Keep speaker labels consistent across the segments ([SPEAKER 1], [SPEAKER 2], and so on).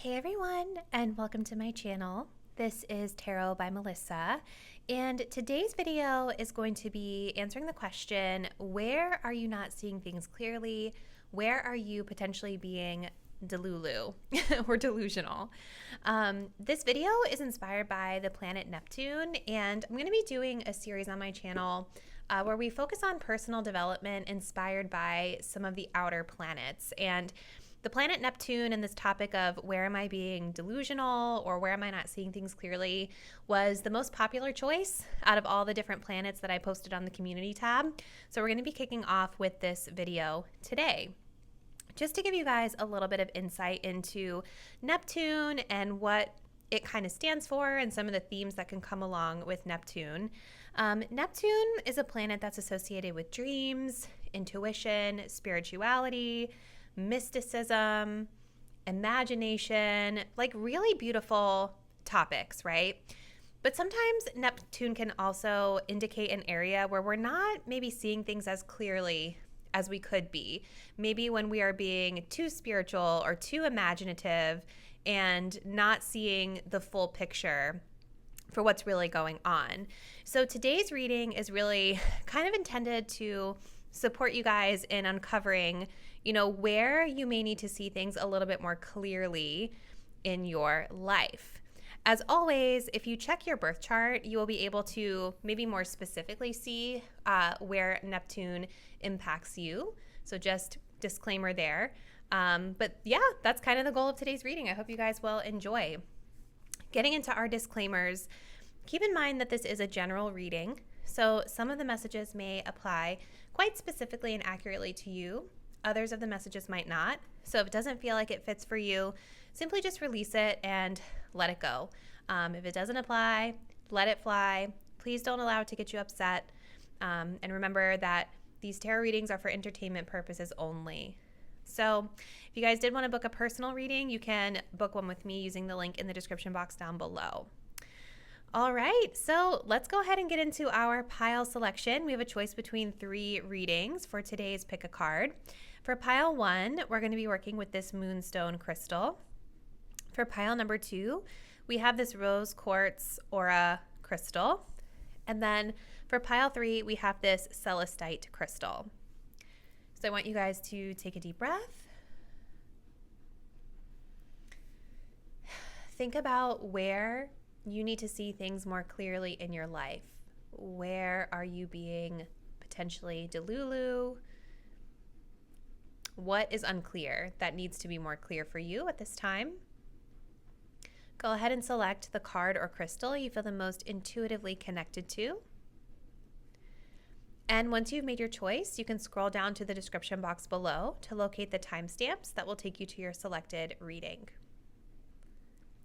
[SPEAKER 1] Hey everyone, and welcome to my channel. This is Tarot by Melissa, and today's video is going to be answering the question, where are you not seeing things clearly? Where are you potentially being delulu or delusional? This video is inspired by the planet Neptune, and I'm going to be doing a series on my channel where we focus on personal development inspired by some of the outer planets. And the planet Neptune and this topic of where am I being delusional or where am I not seeing things clearly was the most popular choice out of all the different planets that I posted on the community tab. So we're going to be kicking off with this video today. Just to give you guys a little bit of insight into Neptune and what it kind of stands for and some of the themes that can come along with Neptune. Neptune is a planet that's associated with dreams, intuition, spirituality, mysticism, imagination, like really beautiful topics, right? But sometimes Neptune can also indicate an area where we're not maybe seeing things as clearly as we could be. Maybe when we are being too spiritual or too imaginative and not seeing the full picture for what's really going on. So today's reading is really kind of intended to support you guys in uncovering, where you may need to see things a little bit more clearly in your life. As always, if you check your birth chart, you will be able to maybe more specifically see where Neptune impacts you. So just disclaimer there. But yeah, that's kind of the goal of today's reading. I hope you guys will enjoy. Getting into our disclaimers, keep in mind that this is a general reading. So some of the messages may apply quite specifically and accurately to you. Others of the messages might not. So if it doesn't feel like it fits for you, simply just release it and let it go. If it doesn't apply, let it fly. Please don't allow it to get you upset. And remember that these tarot readings are for entertainment purposes only. So if you guys did want to book a personal reading, you can book one with me using the link in the description box down below. All right, so let's go ahead and get into our pile selection. We have a choice between 3 readings for today's pick a card. For pile 1, we're going to be working with this Moonstone crystal. For pile number 2, we have this rose quartz aura crystal. And then for pile 3, we have this Celestite crystal. So I want you guys to take a deep breath. Think about where you need to see things more clearly in your life. Where are you being potentially delulu? What is unclear that needs to be more clear for you at this time? Go ahead and select the card or crystal you feel the most intuitively connected to. And once you've made your choice, you can scroll down to the description box below to locate the timestamps that will take you to your selected reading.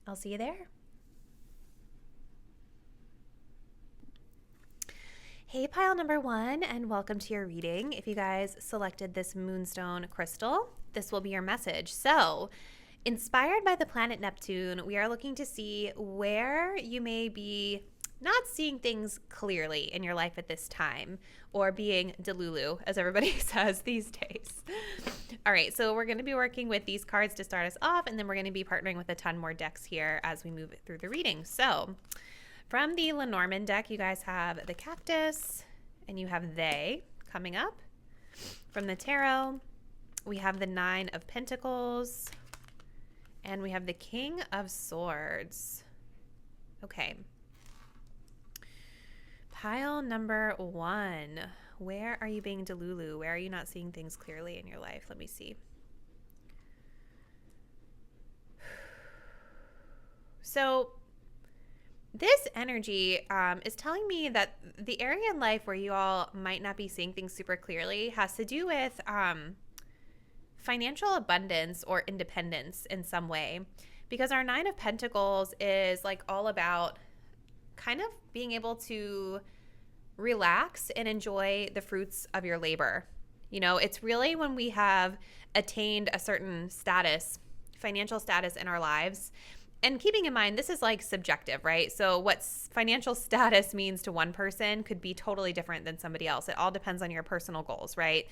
[SPEAKER 1] I'll see you there. Hey, pile number 1, and welcome to your reading. If you guys selected this Moonstone crystal, this will be your message. So, inspired by the planet Neptune, we are looking to see where you may be not seeing things clearly in your life at this time, or being delulu, as everybody says these days. All right, so we're going to be working with these cards to start us off, and then we're going to be partnering with a ton more decks here as we move through the reading. So, from the Lenormand deck, you guys have the cactus, and you have they coming up. From the tarot, we have the 9 of Pentacles, and we have the King of Swords. Okay. Pile number 1. Where are you being delulu? Where are you not seeing things clearly in your life? Let me see. So this energy is telling me that the area in life where you all might not be seeing things super clearly has to do with financial abundance or independence in some way, because our 9 of Pentacles is like all about kind of being able to relax and enjoy the fruits of your labor. It's really when we have attained a certain status, financial status in our lives. And keeping in mind, this is like subjective, right? So what financial status means to one person could be totally different than somebody else. It all depends on your personal goals, right?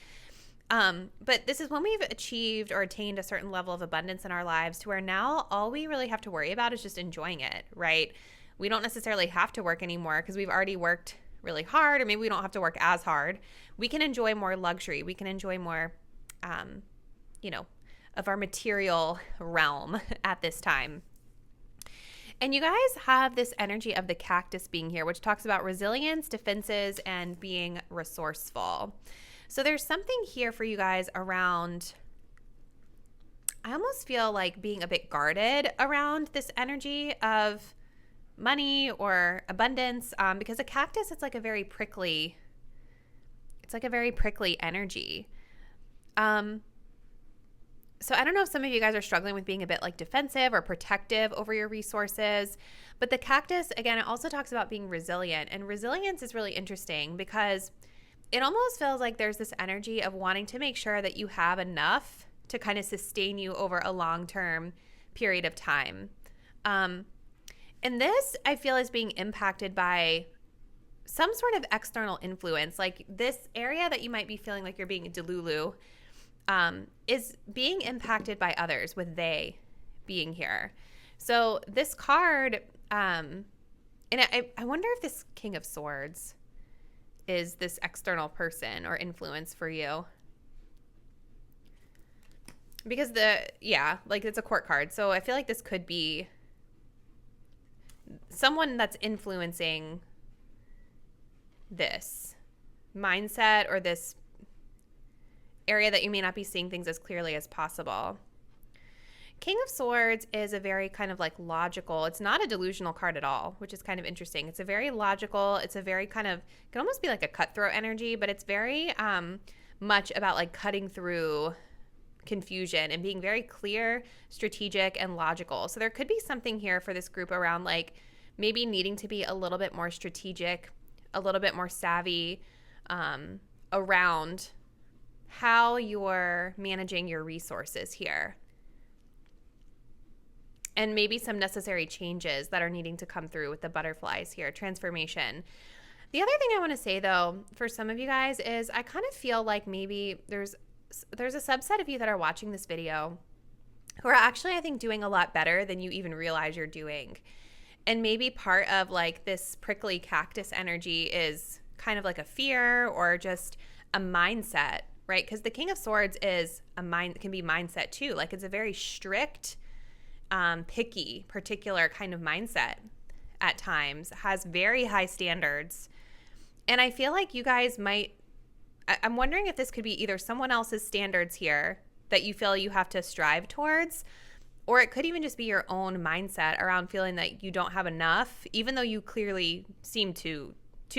[SPEAKER 1] But this is when we've achieved or attained a certain level of abundance in our lives to where now all we really have to worry about is just enjoying it, right? We don't necessarily have to work anymore because we've already worked really hard, or maybe we don't have to work as hard. We can enjoy more luxury. We can enjoy more, of our material realm at this time. And you guys have this energy of the cactus being here, which talks about resilience, defenses, and being resourceful. So there's something here for you guys around, I almost feel like being a bit guarded around this energy of money or abundance, because a cactus, it's like a very prickly energy. So I don't know if some of you guys are struggling with being a bit like defensive or protective over your resources, but the cactus, again, it also talks about being resilient. And resilience is really interesting because it almost feels like there's this energy of wanting to make sure that you have enough to kind of sustain you over a long-term period of time. And this, I feel, is being impacted by some sort of external influence. Like this area that you might be feeling like you're being delulu, is being impacted by others, with they being here. So this card, and I wonder if this King of Swords is this external person or influence for you. Because it's a court card. So I feel like this could be someone that's influencing this mindset or this area that you may not be seeing things as clearly as possible. King of Swords is a very kind of like logical, it's not a delusional card at all, which is kind of interesting. It's a very logical, it's a very kind of, it can almost be like a cutthroat energy, but it's very much about like cutting through confusion and being very clear, strategic, and logical. So there could be something here for this group around like maybe needing to be a little bit more strategic, a little bit more savvy around how you're managing your resources here. And maybe some necessary changes that are needing to come through with the butterflies here, transformation. The other thing I want to say, though, for some of you guys is I kind of feel like maybe there's a subset of you that are watching this video who are actually, I think, doing a lot better than you even realize you're doing. And maybe part of like this prickly cactus energy is kind of like a fear or just a mindset, right? Because the King of Swords is can be mindset too. Like it's a very strict, picky, particular kind of mindset at times, has very high standards. And I feel like you guys I'm wondering if this could be either someone else's standards here that you feel you have to strive towards, or it could even just be your own mindset around feeling that you don't have enough, even though you clearly seem to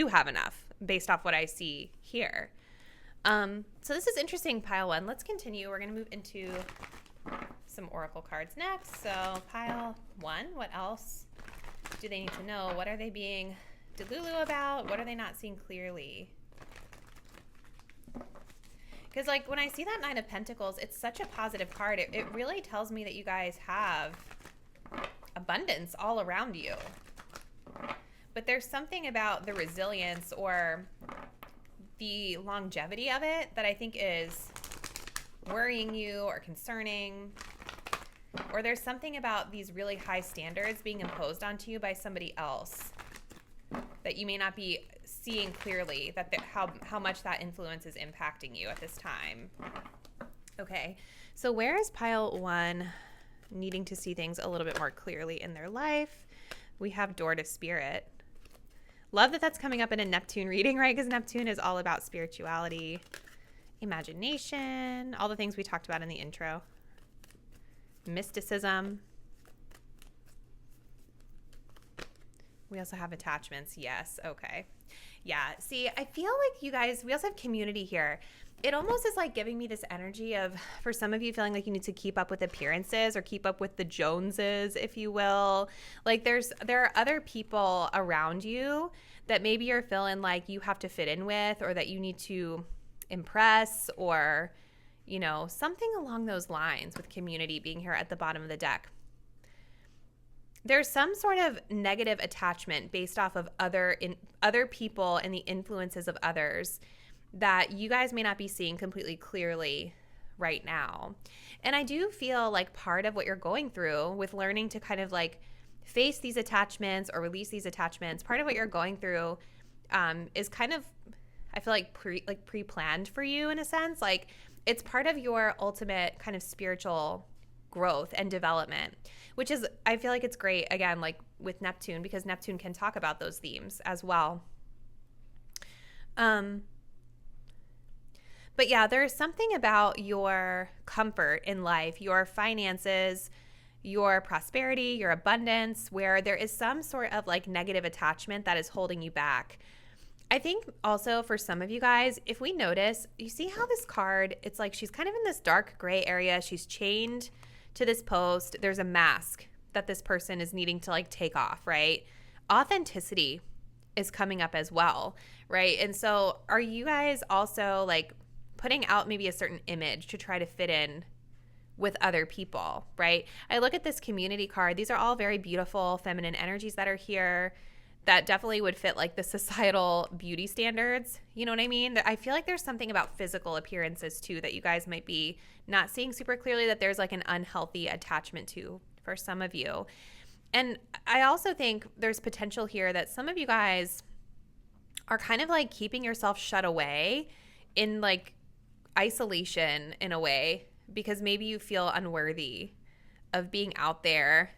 [SPEAKER 1] have enough based off what I see here. So this is interesting, pile one. Let's continue. We're going to move into some oracle cards next. So pile one, what else do they need to know? What are they being delulu about? What are they not seeing clearly? Because like when I see that Nine of Pentacles, it's such a positive card. It really tells me that you guys have abundance all around you. But there's something about the resilience or the longevity of it that I think is worrying you or concerning. Or there's something about these really high standards being imposed onto you by somebody else that you may not be seeing clearly, that how much that influence is impacting you at this time. Okay, so where is pile one needing to see things a little bit more clearly in their life? We have Door to Spirit. Love that that's coming up in a Neptune reading, right? Because Neptune is all about spirituality, imagination, all the things we talked about in the intro. Mysticism. We also have attachments. Yes. Okay. Yeah. See, I feel like you guys, we also have community here. It almost is like giving me this energy of, for some of you, feeling like you need to keep up with appearances or keep up with the Joneses, if you will. Like there are other people around you that maybe you're feeling like you have to fit in with, or that you need to impress, or, you know, something along those lines with community being here at the bottom of the deck. There's some sort of negative attachment based off of other people and the influences of others. that you guys may not be seeing completely clearly right now. And I do feel like part of what you're going through with learning to kind of like face these attachments or release these attachments, part of what you're going through is kind of, I feel like pre-planned for you in a sense. Like it's part of your ultimate kind of spiritual growth and development, which is, I feel like it's great, again, like with Neptune, because Neptune can talk about those themes as well. But yeah, there's something about your comfort in life, your finances, your prosperity, your abundance, where there is some sort of like negative attachment that is holding you back. I think also for some of you guys, if we notice, you see how this card, it's like she's kind of in this dark gray area. She's chained to this post. There's a mask that this person is needing to like take off, right? Authenticity is coming up as well, right? And so are you guys also like putting out maybe a certain image to try to fit in with other people, right? I look at this community card. These are all very beautiful feminine energies that are here that definitely would fit like the societal beauty standards. You know what I mean? I feel like there's something about physical appearances too that you guys might be not seeing super clearly, that there's like an unhealthy attachment to for some of you. And I also think there's potential here that some of you guys are kind of like keeping yourself shut away in like isolation in a way, because maybe you feel unworthy of being out there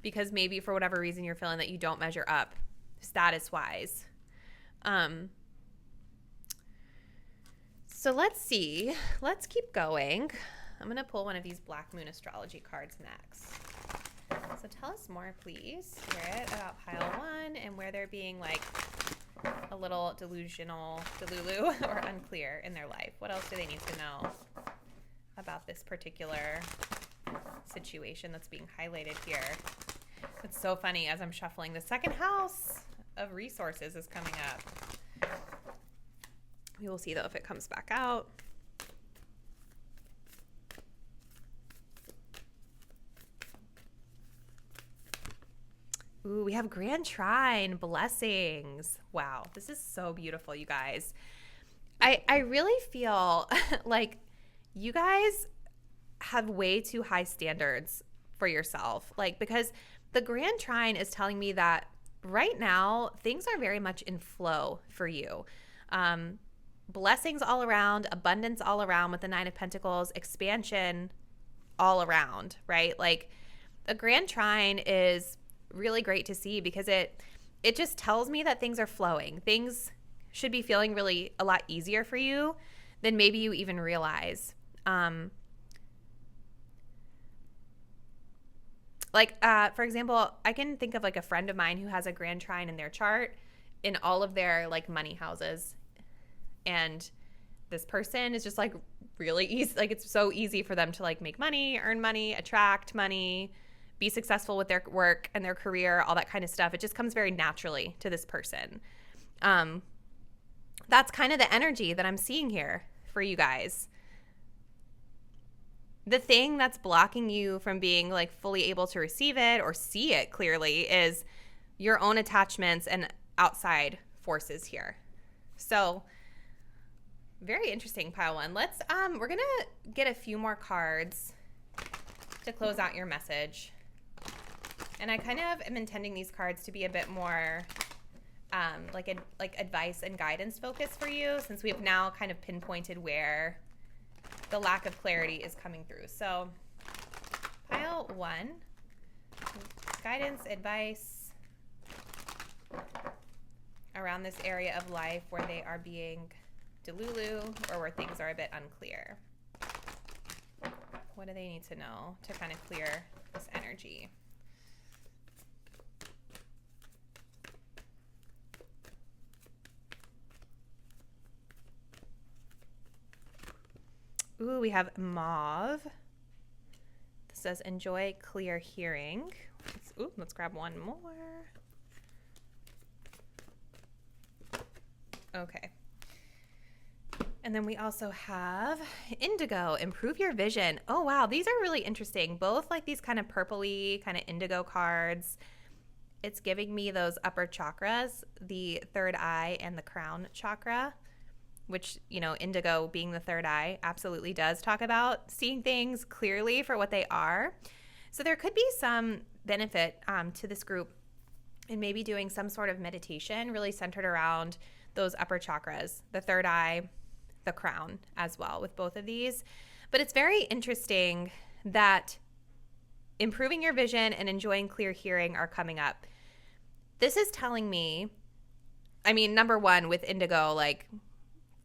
[SPEAKER 1] because maybe for whatever reason you're feeling that you don't measure up status wise. So let's see. Let's keep going. I'm going to pull one of these Blackmoon astrology cards next. So tell us more, please, Spirit, about pile 1 and where they're being like a little delulu or unclear in their life. What else do they need to know about this particular situation that's being highlighted here? It's so funny, as I'm shuffling, the second house of resources is coming up. We will see though if it comes back out. Ooh, we have Grand Trine, blessings. Wow, this is so beautiful, you guys. I really feel like you guys have way too high standards for yourself. Like, because the Grand Trine is telling me that right now things are very much in flow for you. Blessings all around, abundance all around with the 9 of Pentacles, expansion all around, right? Like a Grand Trine is really great to see because it just tells me that things are flowing. Things should be feeling really a lot easier for you than maybe you even realize. For example, I can think of like a friend of mine who has a Grand Trine in their chart in all of their like money houses. And this person is just like really easy. Like it's so easy for them to like make money, earn money, attract money, be successful with their work and their career, all that kind of stuff. It just comes very naturally to this person. That's kind of the energy that I'm seeing here for you guys. The thing that's blocking you from being like fully able to receive it or see it clearly is your own attachments and outside forces here. So very interesting, pile 1. Let's we're gonna get a few more cards to close out your message. And I kind of am intending these cards to be a bit more like advice and guidance focus for you, since we have now kind of pinpointed where the lack of clarity is coming through. So pile 1, guidance, advice around this area of life where they are being delulu or where things are a bit unclear. What do they need to know to kind of clear this energy? Ooh, we have mauve. This says enjoy clear hearing. Let's grab one more. Okay. And then we also have indigo, improve your vision. Oh, wow. These are really interesting. Both like these kind of purpley, kind of indigo cards. It's giving me those upper chakras, the third eye and the crown chakra. which, you know, indigo being the third eye absolutely does talk about seeing things clearly for what they are. So there could be some benefit to this group in maybe doing some sort of meditation really centered around those upper chakras, the third eye, the crown as well with both of these. But it's very interesting that improving your vision and enjoying clear hearing are coming up. This is telling me, I mean, number one, with indigo, like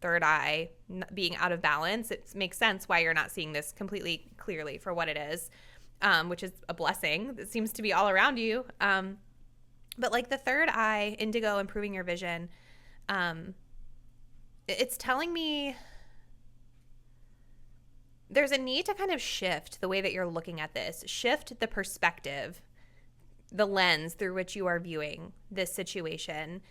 [SPEAKER 1] third eye being out of balance, it makes sense why you're not seeing this completely clearly for what it is, which is a blessing that seems to be all around you. But like the third eye, indigo, improving your vision, it's telling me there's a need to kind of shift the way that you're looking at this, shift the perspective, the lens through which you are viewing this situation.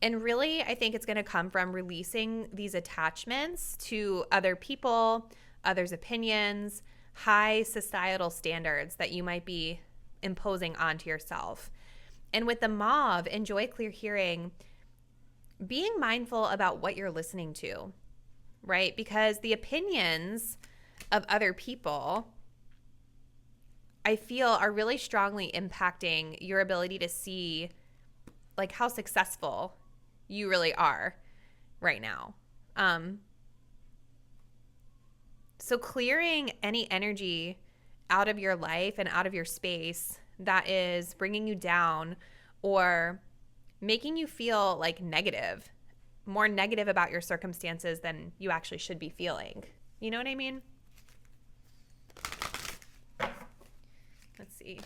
[SPEAKER 1] And really, I think it's going to come from releasing these attachments to other people, others' opinions, high societal standards that you might be imposing onto yourself. And with the mauve, enjoy clear hearing, being mindful about what you're listening to, right? Because the opinions of other people, I feel, are really strongly impacting your ability to see like how successful you really are right now. So clearing any energy out of your life and out of your space that is bringing you down or making you feel like negative, more negative about your circumstances than you actually should be feeling. You know what I mean? Let's see.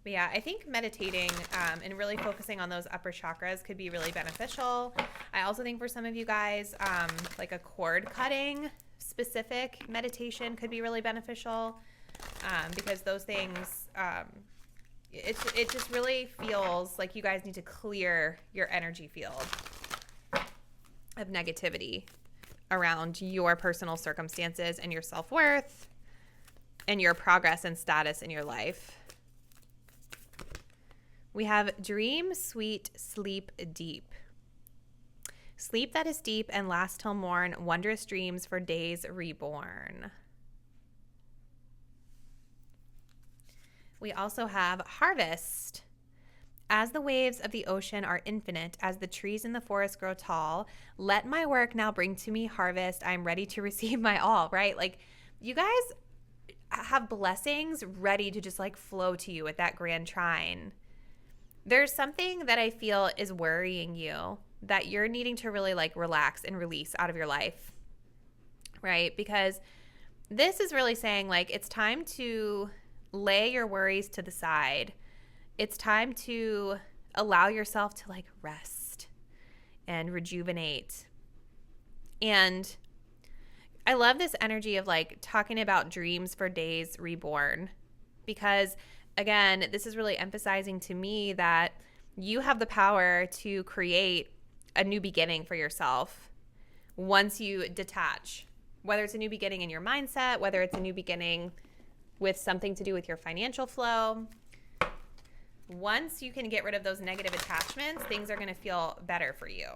[SPEAKER 1] But yeah, I think meditating and really focusing on those upper chakras could be really beneficial. I also think for some of you guys, like a cord cutting specific meditation could be really beneficial because those things, it just really feels like you guys need to clear your energy field of negativity around your personal circumstances and your self-worth and your progress and status in your life. We have dream sweet, sleep deep. Sleep that is deep and lasts till morn, wondrous dreams for days reborn. We also have harvest. As the waves of the ocean are infinite, as the trees in the forest grow tall, let my work now bring to me harvest. I am ready to receive my all, right? Like you guys have blessings ready to just like flow to you at that grand trine. There's something that I feel is worrying you that you're needing to really like relax and release out of your life, right? Because this is really saying like it's time to lay your worries to the side. It's time to allow yourself to like rest and rejuvenate. And I love this energy of like talking about dreams for days reborn because again, this is really emphasizing to me that you have the power to create a new beginning for yourself once you detach, whether it's a new beginning in your mindset, whether it's a new beginning with something to do with your financial flow. Once you can get rid of those negative attachments, things are going to feel better for you.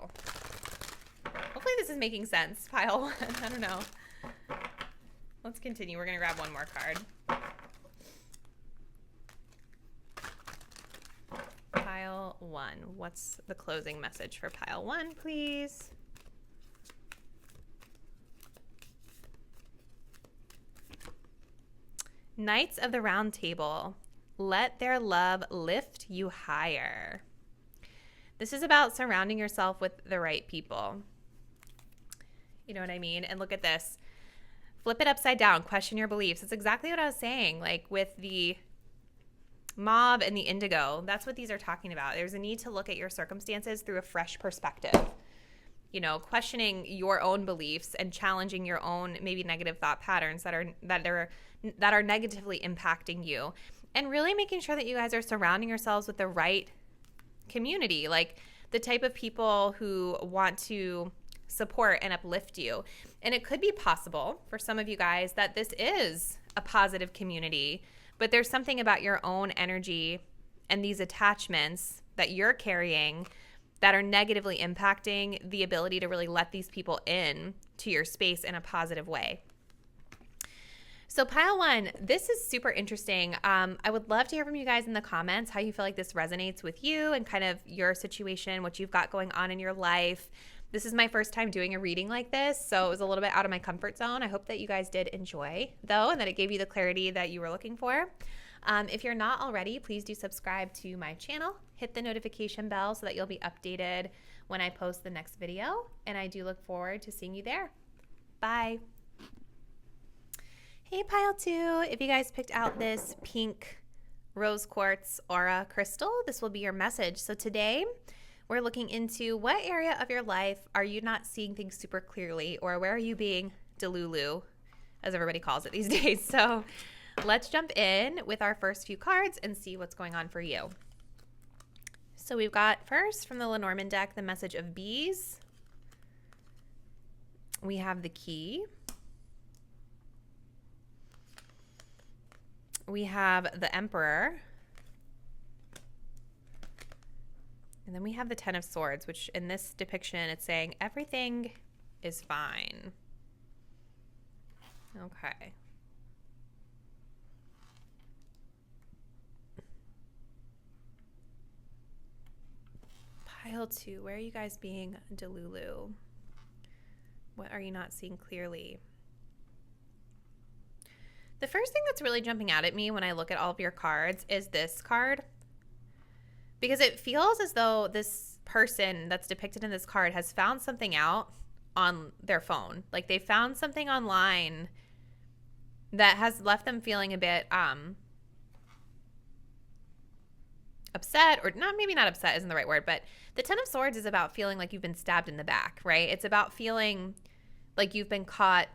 [SPEAKER 1] Hopefully this is making sense, pile one. I don't know. Let's continue. We're going to grab one more card. Pile one. What's the closing message for pile one, please? Knights of the Round Table. Let their love lift you higher. This is about surrounding yourself with the right people. You know what I mean? And look at this. Flip it upside down. Question your beliefs. It's exactly what I was saying. Like with the mauve and the indigo, that's what these are talking about. There's a need to look at your circumstances through a fresh perspective. You know, questioning your own beliefs and challenging your own maybe negative thought patterns that are negatively impacting you. And really making sure that you guys are surrounding yourselves with the right community, like the type of people who want to support and uplift you. And it could be possible for some of you guys that this is a positive community, but there's something about your own energy and these attachments that you're carrying that are negatively impacting the ability to really let these people in to your space in a positive way. So pile 1, this is super interesting. I would love to hear from you guys in the comments how you feel like this resonates with you and kind of your situation, what you've got going on in your life. This is my first time doing a reading like this, so it was a little bit out of my comfort zone. I hope that you guys did enjoy, though, and that it gave you the clarity that you were looking for. If you're not already, please do subscribe to my channel. Hit the notification bell so that you'll be updated when I post the next video, and I do look forward to seeing you there. Bye. Hey pile 2, if you guys picked out this pink rose quartz aura crystal, this will be your message. So today we're looking into what area of your life are you not seeing things super clearly, or where are you being delulu, as everybody calls it these days. So let's jump in with our first few cards and see what's going on for you. So we've got first from the Lenormand deck, the message of bees. We have the key. We have the Emperor. And then we have the Ten of Swords, which in this depiction, it's saying everything is fine. Okay. Pile 2, where are you guys being delulu? What are you not seeing clearly? The first thing that's really jumping out at me when I look at all of your cards is this card, because it feels as though this person that's depicted in this card has found something out on their phone. Like they found something online that has left them feeling a bit upset, or not, maybe not upset isn't the right word, but the Ten of Swords is about feeling like you've been stabbed in the back, right? It's about feeling like you've been caught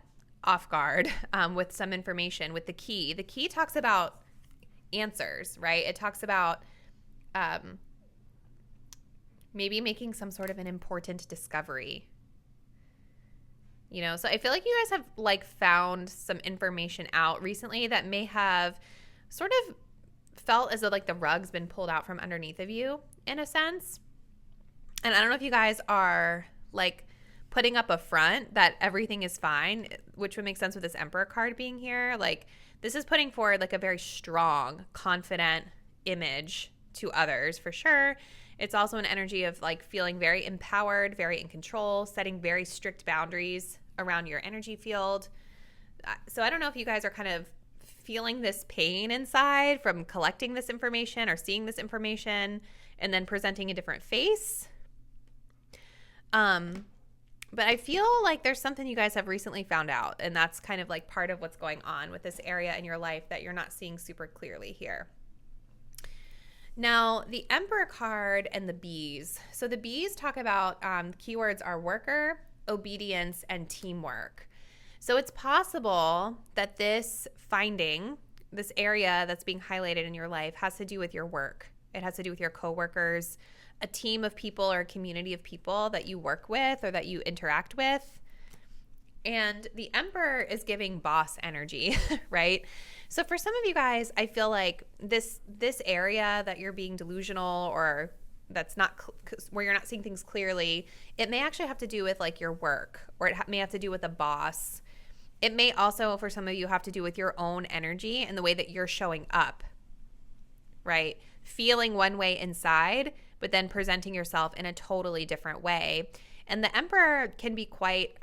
[SPEAKER 1] off guard with some information. With the key talks about answers, right? It talks about maybe making some sort of an important discovery, you know? So I feel like you guys have like found some information out recently that may have sort of felt as though like the rug's been pulled out from underneath of you in a sense. And I don't know if you guys are like putting up a front that everything is fine, which would make sense with this Emperor card being here. Like this is putting forward like a very strong, confident image to others for sure. It's also an energy of like feeling very empowered, very in control, setting very strict boundaries around your energy field. So I don't know if you guys are kind of feeling this pain inside from collecting this information or seeing this information and then presenting a different face. But I feel like there's something you guys have recently found out, and that's kind of like part of what's going on with this area in your life that you're not seeing super clearly here. Now, the Emperor card and the bees. So the bees talk about keywords are worker, obedience, and teamwork. So it's possible that this finding, this area that's being highlighted in your life has to do with your work. It has to do with your coworkers, a team of people or a community of people that you work with or that you interact with. And the Emperor is giving boss energy, right? So for some of you guys, I feel like this area that you're being delusional or that's not where you're not seeing things clearly, it may actually have to do with like your work, or it may have to do with a boss. It may also, for some of you, have to do with your own energy and the way that you're showing up, right? Feeling one way inside, but then presenting yourself in a totally different way. And the Emperor can be quite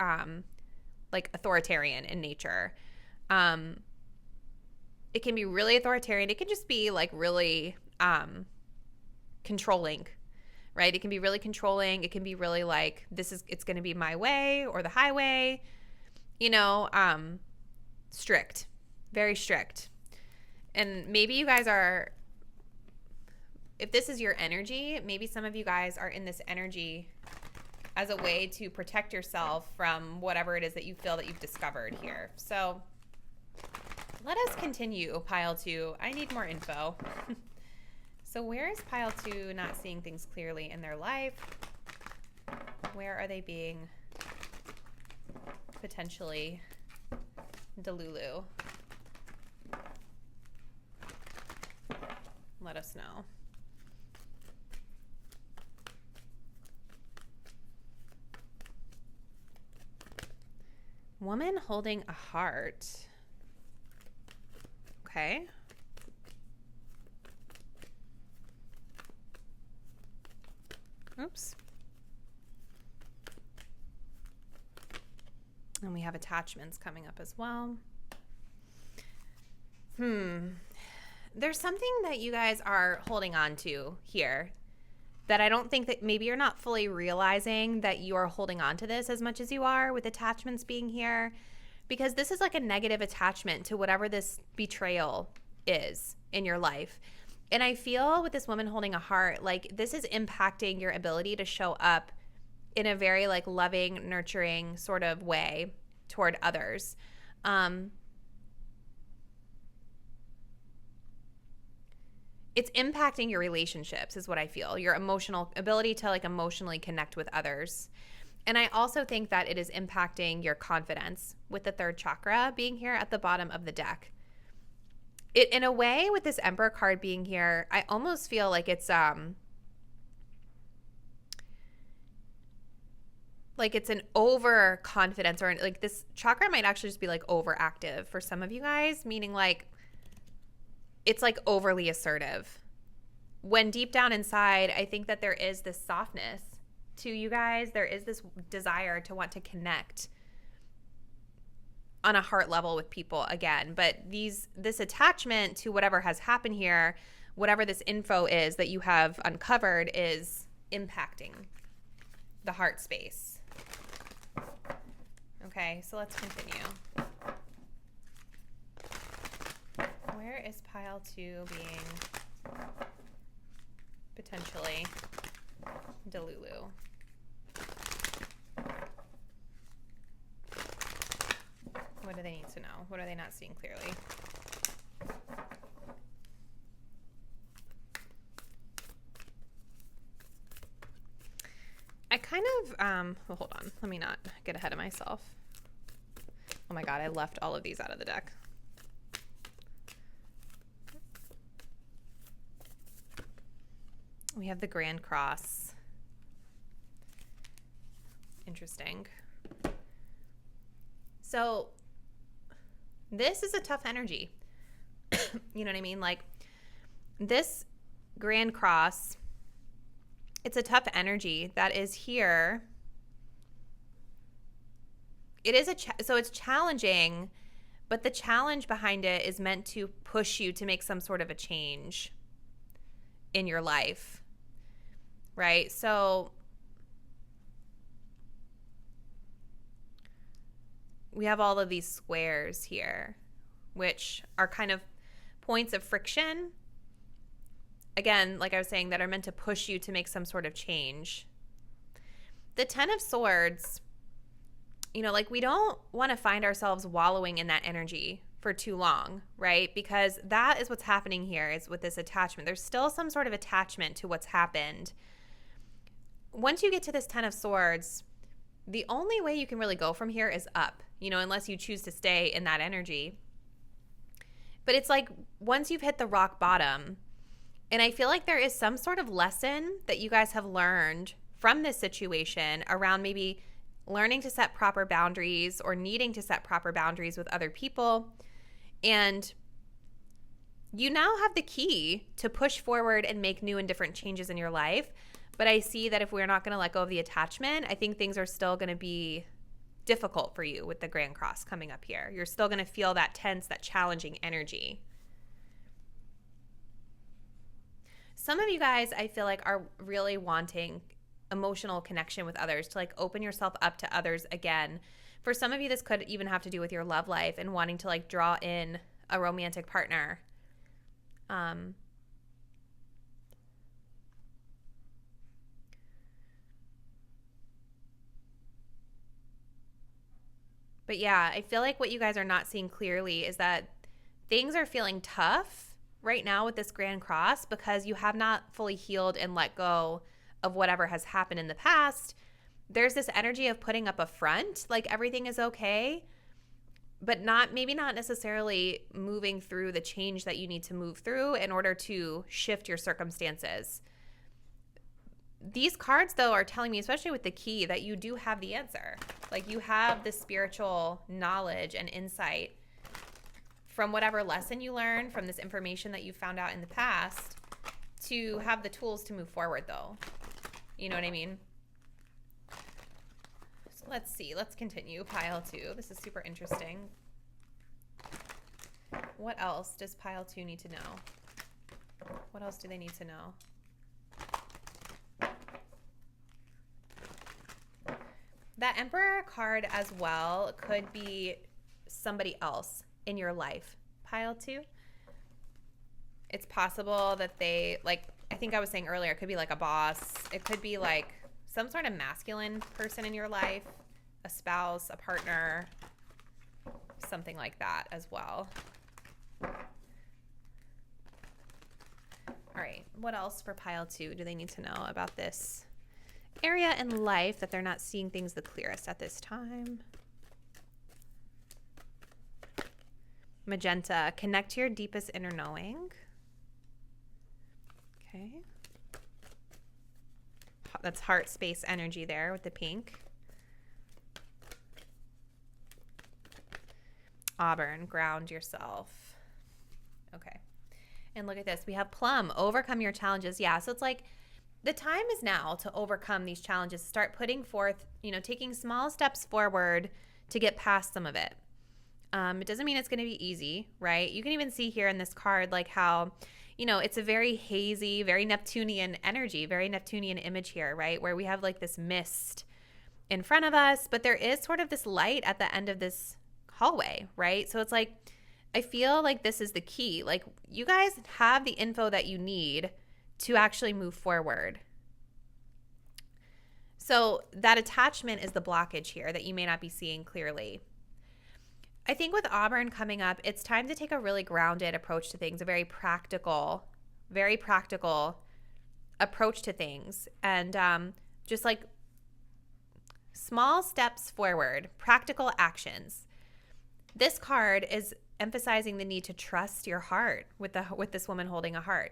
[SPEAKER 1] like authoritarian in nature. It can be really authoritarian. It can just be like really controlling, right? It can be really controlling. It can be really like, it's going to be my way or the highway, you know, strict, very strict. And maybe you guys are, if this is your energy, maybe some of you guys are in this energy as a way to protect yourself from whatever it is that you feel that you've discovered here. So let us continue, pile 2. I need more info. So where is pile 2 not seeing things clearly in their life? Where are they being potentially delulu? Let us know. Woman holding a heart. Okay. Oops. And we have attachments coming up as well. There's something that you guys are holding on to here that I don't think that maybe you're not fully realizing that you are holding on to this as much as you are with attachments being here, because this is like a negative attachment to whatever this betrayal is in your life. And I feel with this woman holding a heart, like this is impacting your ability to show up in a very like loving, nurturing sort of way toward others. It's impacting your relationships is what I feel, your emotional ability to like emotionally connect with others. And I also think that it is impacting your confidence with the third chakra being here at the bottom of the deck. It, in a way, with this Emperor card being here, I almost feel like it's an overconfidence, or like this chakra might actually just be like overactive for some of you guys, meaning like it's like overly assertive. When deep down inside, I think that there is this softness to you guys. There is this desire to want to connect on a heart level with people again. But this attachment to whatever has happened here, whatever this info is that you have uncovered, is impacting the heart space. Okay, so let's continue. Where is pile 2 being potentially delulu? What do they need to know? What are they not seeing clearly? I kind of, well, hold on. Let me not get ahead of myself. Oh my God, I left all of these out of the deck. We have the Grand Cross. Interesting. So this is a tough energy. You know what I mean? Like this Grand Cross, it's a tough energy that is here. It is so it's challenging, but the challenge behind it is meant to push you to make some sort of a change in your life. Right? So we have all of these squares here, which are kind of points of friction. Again, like I was saying, that are meant to push you to make some sort of change. The Ten of Swords, you know, like we don't want to find ourselves wallowing in that energy for too long, right? Because that is what's happening here is with this attachment. There's still some sort of attachment to what's happened. Once you get to this Ten of Swords, the only way you can really go from here is up, you know, unless you choose to stay in that energy. But it's like once you've hit the rock bottom, and I feel like there is some sort of lesson that you guys have learned from this situation around maybe learning to set proper boundaries or needing to set proper boundaries with other people. And you now have the key to push forward and make new and different changes in your life. But I see that if we're not going to let go of the attachment, I think things are still going to be difficult for you with the Grand Cross coming up here. You're still going to feel that tense, that challenging energy. Some of you guys, I feel like, are really wanting emotional connection with others, to like open yourself up to others again. For some of you, this could even have to do with your love life and wanting to like draw in a romantic partner. But yeah, I feel like what you guys are not seeing clearly is that things are feeling tough right now with this Grand Cross because you have not fully healed and let go of whatever has happened in the past. There's this energy of putting up a front, like everything is okay, but maybe not necessarily moving through the change that you need to move through in order to shift your circumstances. These cards, though, are telling me, especially with the key, that you do have the answer. Like, you have the spiritual knowledge and insight from whatever lesson you learned, from this information that you found out in the past, to have the tools to move forward, though. You know what I mean? So let's see. Let's continue. Pile 2. This is super interesting. What else does pile 2 need to know? What else do they need to know? That Emperor card as well could be somebody else in your life. Pile 2. It's possible that they, like, I think I was saying earlier, it could be like a boss. It could be like some sort of masculine person in your life, a spouse, a partner, something like that as well. All right, what else for pile 2 do they need to know about this area in life that they're not seeing things the clearest at this time? Magenta, connect to your deepest inner knowing. Okay. That's heart space energy there with the pink. Auburn, ground yourself. Okay. And look at this. We have plum, overcome your challenges. Yeah, so it's like the time is now to overcome these challenges, start putting forth, you know, taking small steps forward to get past some of it. It doesn't mean it's going to be easy, right? You can even see here in this card, like how, you know, it's a very hazy, very Neptunian energy, very Neptunian image here, right? Where we have like this mist in front of us, but there is sort of this light at the end of this hallway, right? So it's like, I feel like this is the key. Like, you guys have the info that you need to actually move forward. So that attachment is the blockage here that you may not be seeing clearly. I think with Auburn coming up, it's time to take a really grounded approach to things, a very practical approach to things. And just like small steps forward, practical actions. This card is emphasizing the need to trust your heart with this woman holding a heart.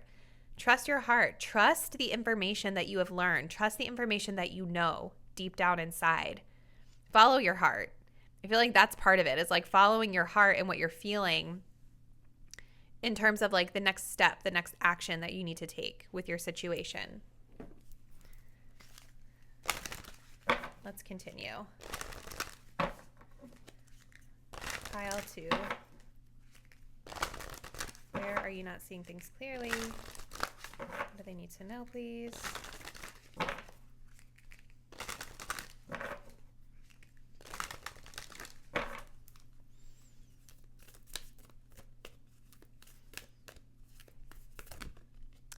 [SPEAKER 1] Trust your heart. Trust the information that you have learned. Trust the information that you know deep down inside. Follow your heart. I feel like that's part of it. It's like following your heart and what you're feeling in terms of like the next step, the next action that you need to take with your situation. Let's continue. Pile 2. Where are you not seeing things clearly? What do they need to know, please?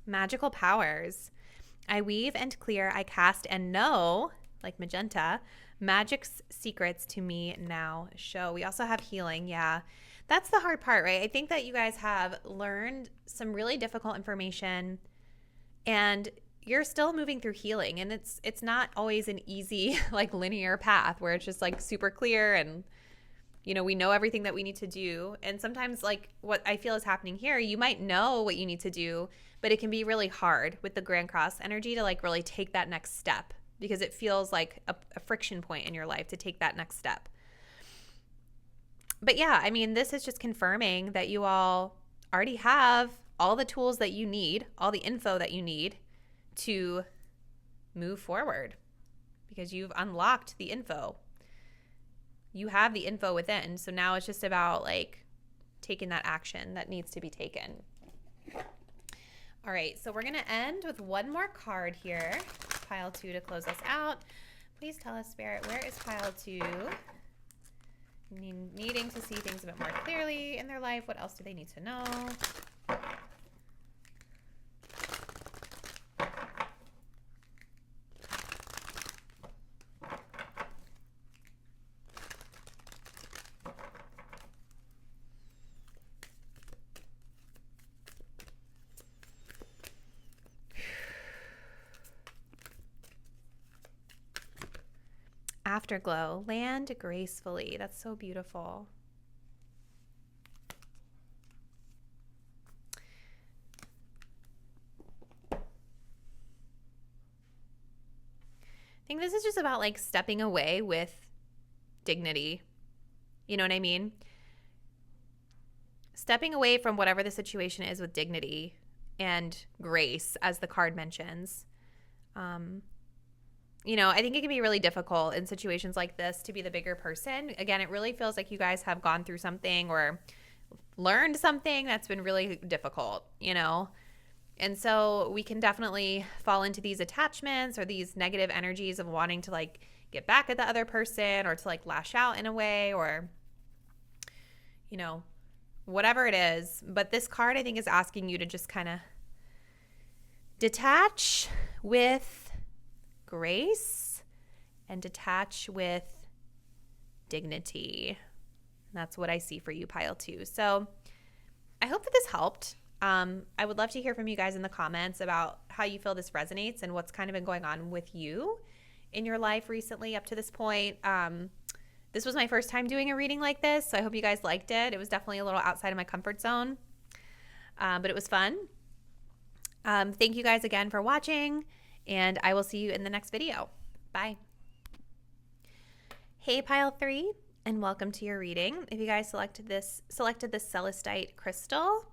[SPEAKER 1] Magical powers. I weave and clear, I cast and know, like magenta, magic's secrets to me now show. We also have healing. Yeah, that's the hard part, right? I think that you guys have learned some really difficult information and you're still moving through healing, and it's not always an easy like linear path where it's just like super clear and you know, we know everything that we need to do. And sometimes like what I feel is happening here, you might know what you need to do, but it can be really hard with the Grand Cross energy to like really take that next step because it feels like a friction point in your life to take that next step. But yeah, I mean, this is just confirming that you all already have all the tools that you need, all the info that you need to move forward because you've unlocked the info. You have the info within. So now it's just about like taking that action that needs to be taken. All right, so we're going to end with one more card here. Pile 2 to close us out. Please tell us, Spirit, where is pile 2? Needing to see things a bit more clearly in their life. What else do they need to know? Afterglow, land gracefully. That's so beautiful. think this is just about like stepping away with dignity. You know what I mean? Stepping away from whatever the situation is with dignity and grace, as the card mentions. You know, I think it can be really difficult in situations like this to be the bigger person. Again, it really feels like you guys have gone through something or learned something that's been really difficult, you know? And so we can definitely fall into these attachments or these negative energies of wanting to like get back at the other person or to like lash out in a way or, you know, whatever it is. But this card, I think, is asking you to just kind of detach with grace and detach with dignity. And that's what I see for you, pile 2. So I hope that this helped. I would love to hear from you guys in the comments about how you feel this resonates and what's kind of been going on with you in your life recently up to this point. This was my first time doing a reading like this, so I hope you guys liked it. It was definitely a little outside of my comfort zone, but it was fun. Thank you guys again for watching, and I will see you in the next video. Bye. Hey, pile 3, and welcome to your reading. If you guys selected this Celestite crystal,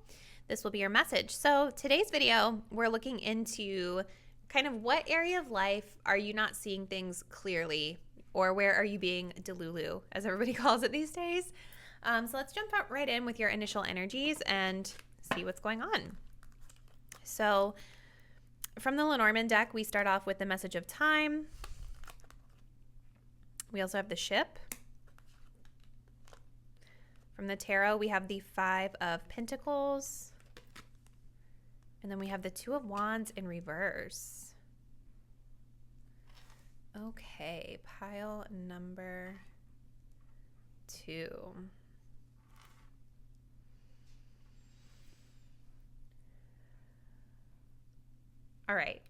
[SPEAKER 1] this will be your message. So today's video, we're looking into kind of what area of life are you not seeing things clearly, or where are you being delulu, as everybody calls it these days. So let's jump right in with your initial energies and see what's going on. So from the Lenormand deck, we start off with the message of time. We also have the ship. From the tarot, we have the 5 of Pentacles. And then we have the 2 of Wands in reverse. Okay, pile number 2. All right,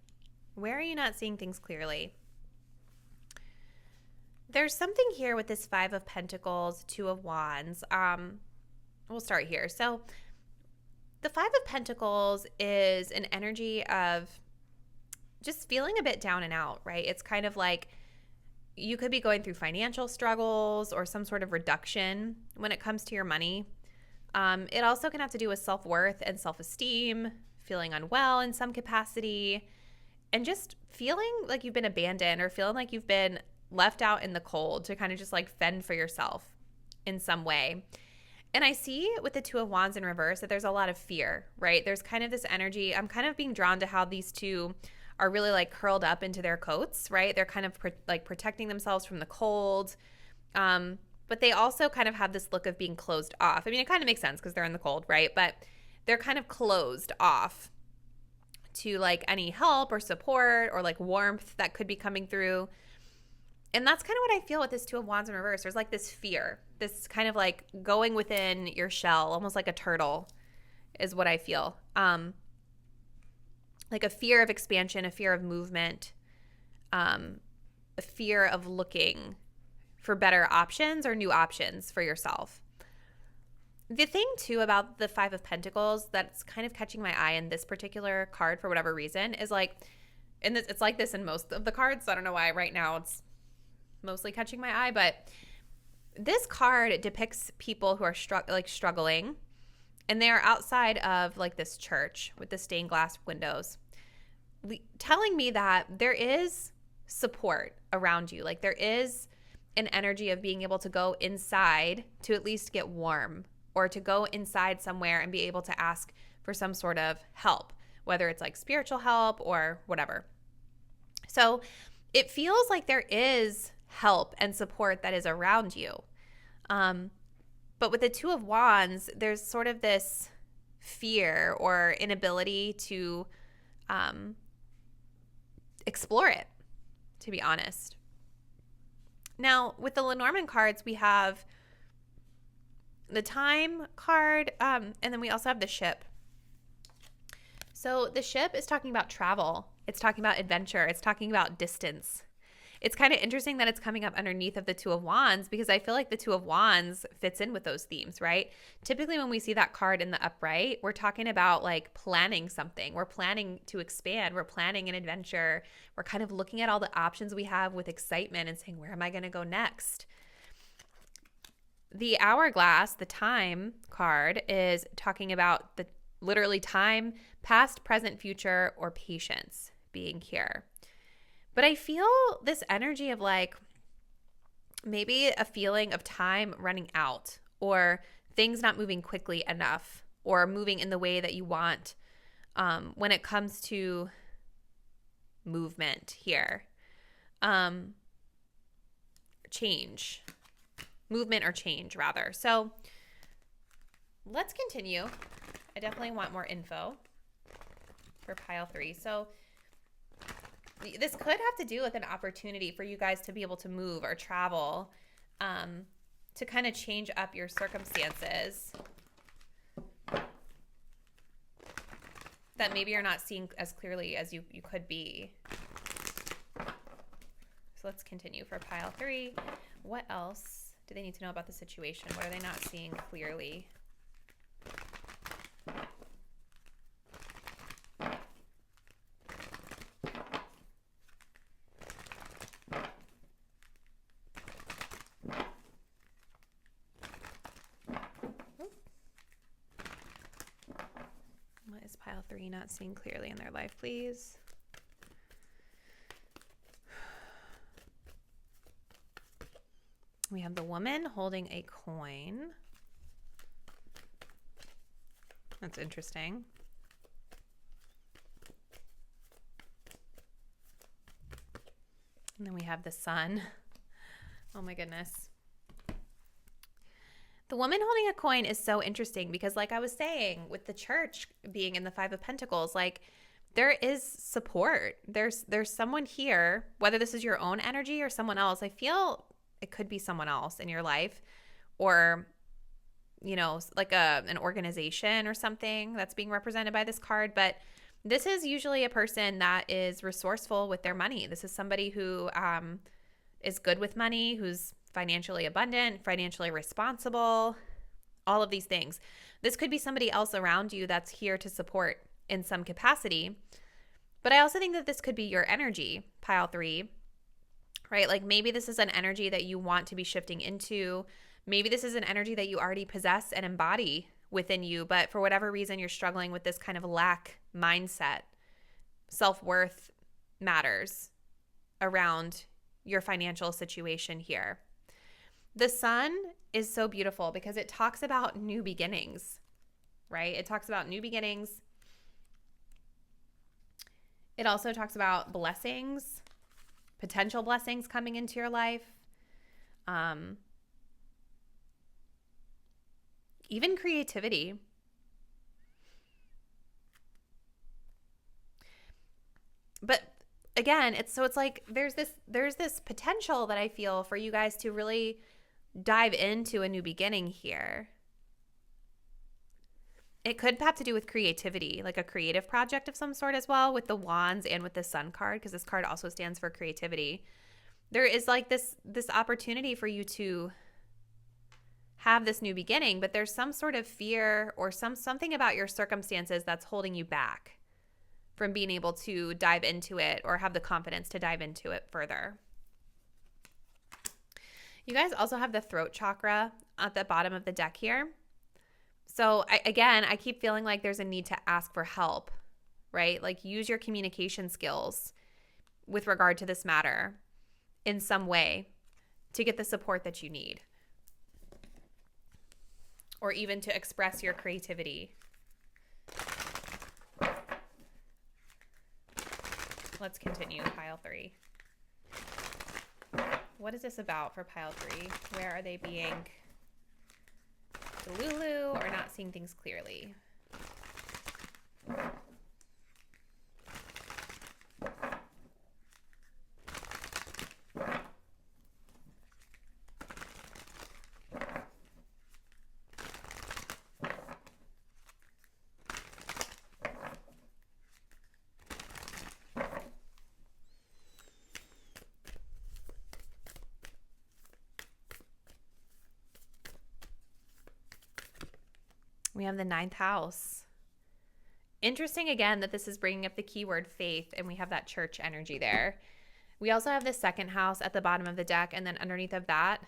[SPEAKER 1] where are you not seeing things clearly? There's something here with this 5 of Pentacles, 2 of Wands. We'll start here. So the 5 of Pentacles is an energy of just feeling a bit down and out, right? It's kind of like you could be going through financial struggles or some sort of reduction when it comes to your money. It also can have to do with self-worth and self-esteem, feeling unwell in some capacity, and just feeling like you've been abandoned or feeling like you've been left out in the cold to kind of just like fend for yourself in some way. And I see with the 2 of Wands in reverse that there's a lot of fear, right? There's kind of this energy. I'm kind of being drawn to how these two are really like curled up into their coats, right? They're kind of like protecting themselves from the cold. But they also kind of have this look of being closed off. I mean, it kind of makes sense because they're in the cold, right? But they're kind of closed off to like any help or support or like warmth that could be coming through. And that's kind of what I feel with this 2 of Wands in reverse. There's like this fear, this kind of like going within your shell, almost like a turtle is what I feel. Like a fear of expansion, a fear of movement, a fear of looking for better options or new options for yourself. The thing too about the 5 of Pentacles that's kind of catching my eye in this particular card for whatever reason is like, and it's like this in most of the cards. So I don't know why right now it's mostly catching my eye, but this card depicts people who are struggling, and they are outside of like this church with the stained glass windows, telling me that there is support around you. Like there is an energy of being able to go inside to at least get warm, or to go inside somewhere and be able to ask for some sort of help, whether it's like spiritual help or whatever. So it feels like there is help and support that is around you. But with the 2 of Wands, there's sort of this fear or inability to explore it, to be honest. Now, with the Lenormand cards, we have the time card, and then we also have the ship. So the ship is talking about travel. It's talking about adventure. It's talking about distance. it's kind of interesting that it's coming up underneath of the Two of Wands, because I feel like the Two of Wands fits in with those themes, right? Typically when we see that card in the upright, we're talking about like planning something. We're planning to expand. We're planning an adventure. We're kind of looking at all the options we have with excitement and saying, where am I going to go next? The hourglass, the time card, is talking about the literally time, past, present, future, or patience being here. But I feel this energy of like maybe a feeling of time running out, or things not moving quickly enough, or moving in the way that you want when it comes to movement here. Change. Movement or change, rather. So let's continue. I definitely want more info for pile 3. So this could have to do with an opportunity for you guys to be able to move or travel, to kind of change up your circumstances that maybe you're not seeing as clearly as you could be. So let's continue for pile 3. What else do they need to know about the situation? What are they not seeing clearly? What is pile 3 not seeing clearly in their life, please? We have the woman holding a coin. That's interesting. And then we have the sun. Oh my goodness. The woman holding a coin is so interesting because, like I was saying, with the church being in the 5 of Pentacles, like there is support. There's someone here, whether this is your own energy or someone else. I feel it could be someone else in your life, or, you know, like an organization or something that's being represented by this card. But this is usually a person that is resourceful with their money. This is somebody who is good with money, who's financially abundant, financially responsible, all of these things. This could be somebody else around you that's here to support in some capacity. But I also think that this could be your energy, pile 3. Right? Like maybe this is an energy that you want to be shifting into. Maybe this is an energy that you already possess and embody within you, but for whatever reason, you're struggling with this kind of lack mindset. Self-worth matters around your financial situation here. The sun is so beautiful because it talks about new beginnings, right? It talks about new beginnings. It also talks about blessings, potential blessings coming into your life, even creativity. But again, it's like there's this potential that I feel for you guys to really dive into a new beginning here. It could have to do with creativity, like a creative project of some sort as well, with the wands and with the sun card, because this card also stands for creativity. There is like this opportunity for you to have this new beginning, but there's some sort of fear or something about your circumstances that's holding you back from being able to dive into it or have the confidence to dive into it further. You guys also have the throat chakra at the bottom of the deck here. So I keep feeling like there's a need to ask for help, right? Like use your communication skills with regard to this matter in some way to get the support that you need, or even to express your creativity. Let's continue, pile 3. What is this about for pile 3? Where are they being delulu or not seeing things clearly? We have the 9th house. Interesting again that this is bringing up the keyword faith, and we have that church energy there. We also have the 2nd house at the bottom of the deck, and then underneath of that,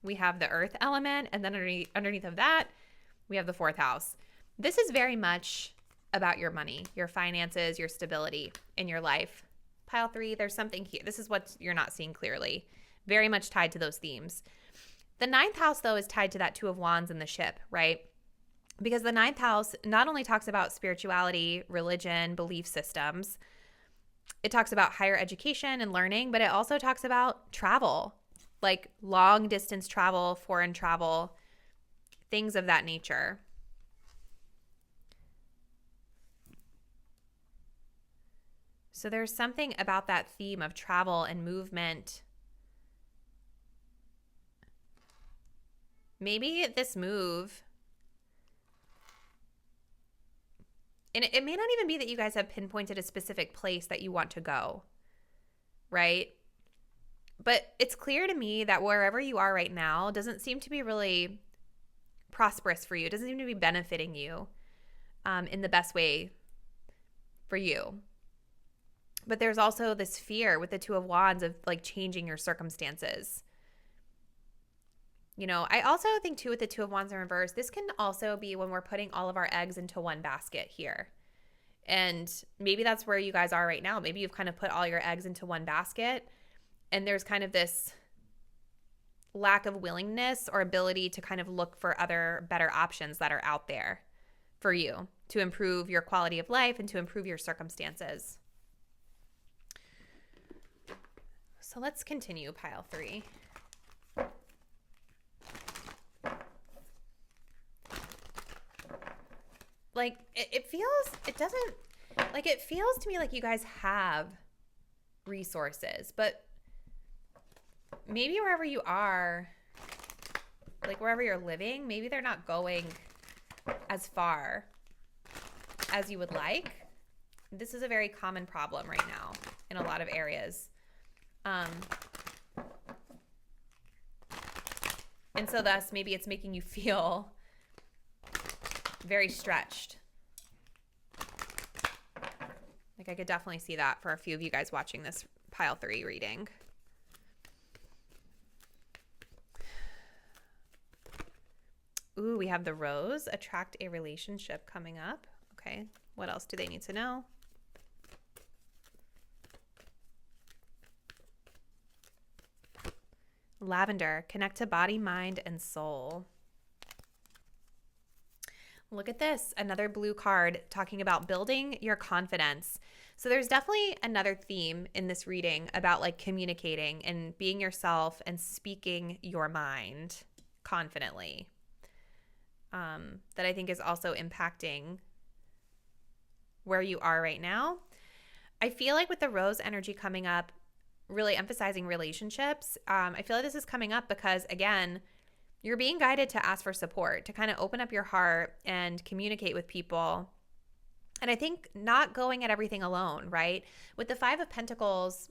[SPEAKER 1] we have the earth element, and then underneath of that, we have the 4th house. This is very much about your money, your finances, your stability in your life. Pile 3, there's something here. This is what you're not seeing clearly. Very much tied to those themes. The 9th house, though, is tied to that 2 of Wands in the ship, right? Because the 9th house not only talks about spirituality, religion, belief systems, it talks about higher education and learning, but it also talks about travel, like long distance travel, foreign travel, things of that nature. So there's something about that theme of travel and movement. Maybe this move, and it may not even be that you guys have pinpointed a specific place that you want to go, right? But it's clear to me that wherever you are right now doesn't seem to be really prosperous for you. It doesn't seem to be benefiting you in the best way for you. But there's also this fear with the 2 of Wands of like changing your circumstances. You know, I also think too with the 2 of Wands in reverse, this can also be when we're putting all of our eggs into one basket here. And maybe that's where you guys are right now. Maybe you've kind of put all your eggs into one basket, and there's kind of this lack of willingness or ability to kind of look for other better options that are out there for you to improve your quality of life and to improve your circumstances. So let's continue pile 3. Like it feels to me like you guys have resources, but maybe wherever you are, like wherever you're living, maybe they're not going as far as you would like. This is a very common problem right now in a lot of areas. And so thus maybe it's making you feel very stretched. Like I could definitely see that for a few of you guys watching this pile 3 reading. Ooh, we have the Rose, attract a relationship coming up. Okay, what else do they need to know? Lavender, connect to body, mind, and soul. Look at this, another blue card talking about building your confidence. So there's definitely another theme in this reading about like communicating and being yourself and speaking your mind confidently. That I think is also impacting where you are right now. I feel like with the Rose energy coming up, really emphasizing relationships, I feel like this is coming up because, again, you're being guided to ask for support, to kind of open up your heart and communicate with people. And I think not going at everything alone, right? With the 5 of Pentacles,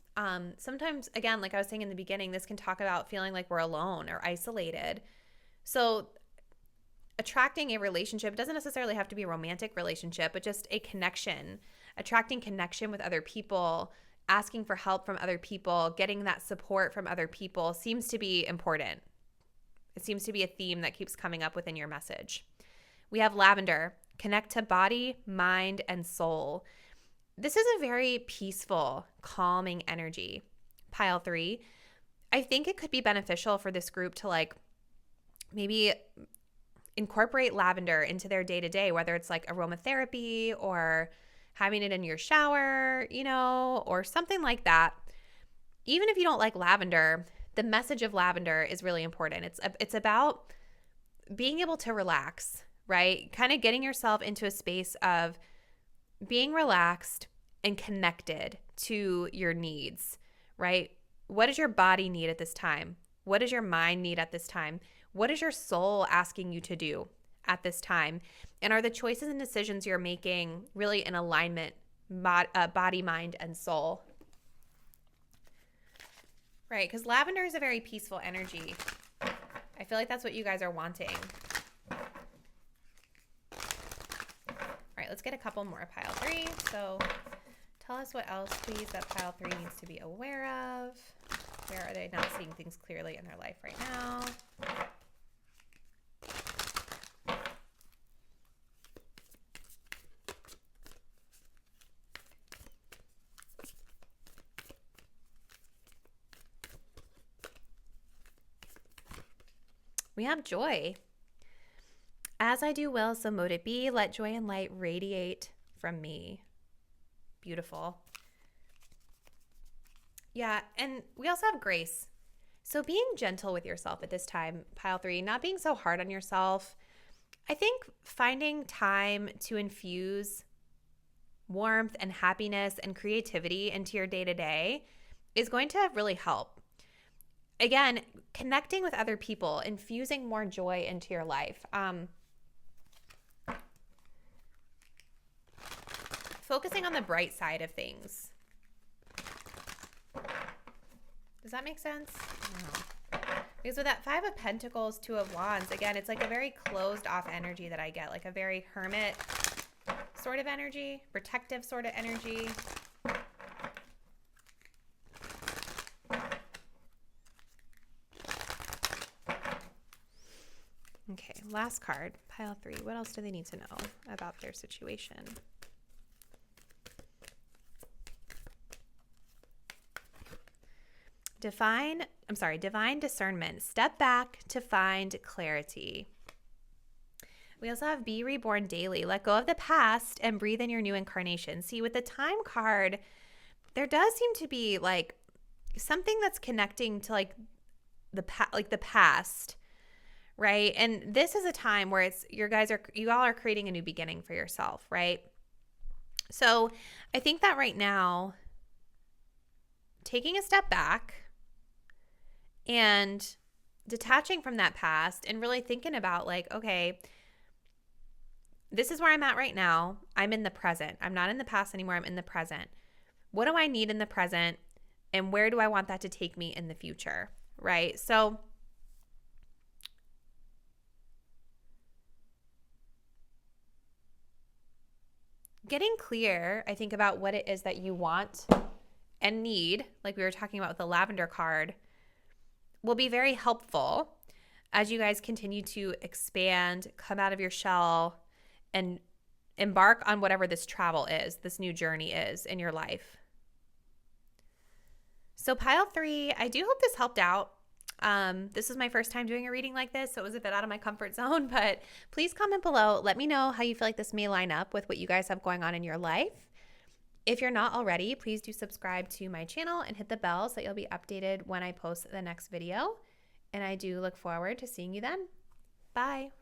[SPEAKER 1] sometimes, again, like I was saying in the beginning, this can talk about feeling like we're alone or isolated. So attracting a relationship doesn't necessarily have to be a romantic relationship, but just a connection, attracting connection with other people, asking for help from other people, getting that support from other people seems to be important. It seems to be a theme that keeps coming up within your message. We have Lavender, connect to body, mind, and soul. This is a very peaceful, calming energy. Pile 3. I think it could be beneficial for this group to like maybe incorporate lavender into their day-to-day, whether it's like aromatherapy or having it in your shower, you know, or something like that. Even if you don't like lavender, the message of lavender is really important. It's about being able to relax, right? Kind of getting yourself into a space of being relaxed and connected to your needs, right? What does your body need at this time? What does your mind need at this time? What is your soul asking you to do at this time? And are the choices and decisions you're making really in alignment, body, mind, and soul? Right, because lavender is a very peaceful energy. I feel like that's what you guys are wanting. let's get a couple more pile 3. So tell us what else, please, that pile 3 needs to be aware of. Where are they not seeing things clearly in their life right now? We have joy. As I do will, so mote it be. Let joy and light radiate from me. Beautiful. Yeah, and we also have grace. So being gentle with yourself at this time, pile 3, not being so hard on yourself. I think finding time to infuse warmth and happiness and creativity into your day-to-day is going to really help. Again, connecting with other people, infusing more joy into your life. Focusing on the bright side of things. Does that make sense? No. Because with that 5 of Pentacles, 2 of Wands, again, it's like a very closed off energy that I get, like a very hermit sort of energy, protective sort of energy. Okay, last card, pile 3. What else do they need to know about their situation? Divine discernment. Step back to find clarity. We also have be reborn daily. Let go of the past and breathe in your new incarnation. See, with the time card, there does seem to be like something that's connecting to like the past, right? And this is a time where it's you all are creating a new beginning for yourself, right? So I think that right now, taking a step back and detaching from that past and really thinking about like, okay, this is where I'm at right now. I'm in the present. I'm not in the past anymore. I'm in the present. What do I need in the present? And where do I want that to take me in the future? Right? So getting clear, I think, about what it is that you want and need, like we were talking about with the lavender card, will be very helpful as you guys continue to expand, come out of your shell, and embark on whatever this travel is, this new journey is in your life. So pile 3, I do hope this helped out. This is my first time doing a reading like this, so it was a bit out of my comfort zone, but please comment below. Let me know how you feel like this may line up with what you guys have going on in your life. If you're not already, please do subscribe to my channel and hit the bell so that you'll be updated when I post the next video. And I do look forward to seeing you then. Bye.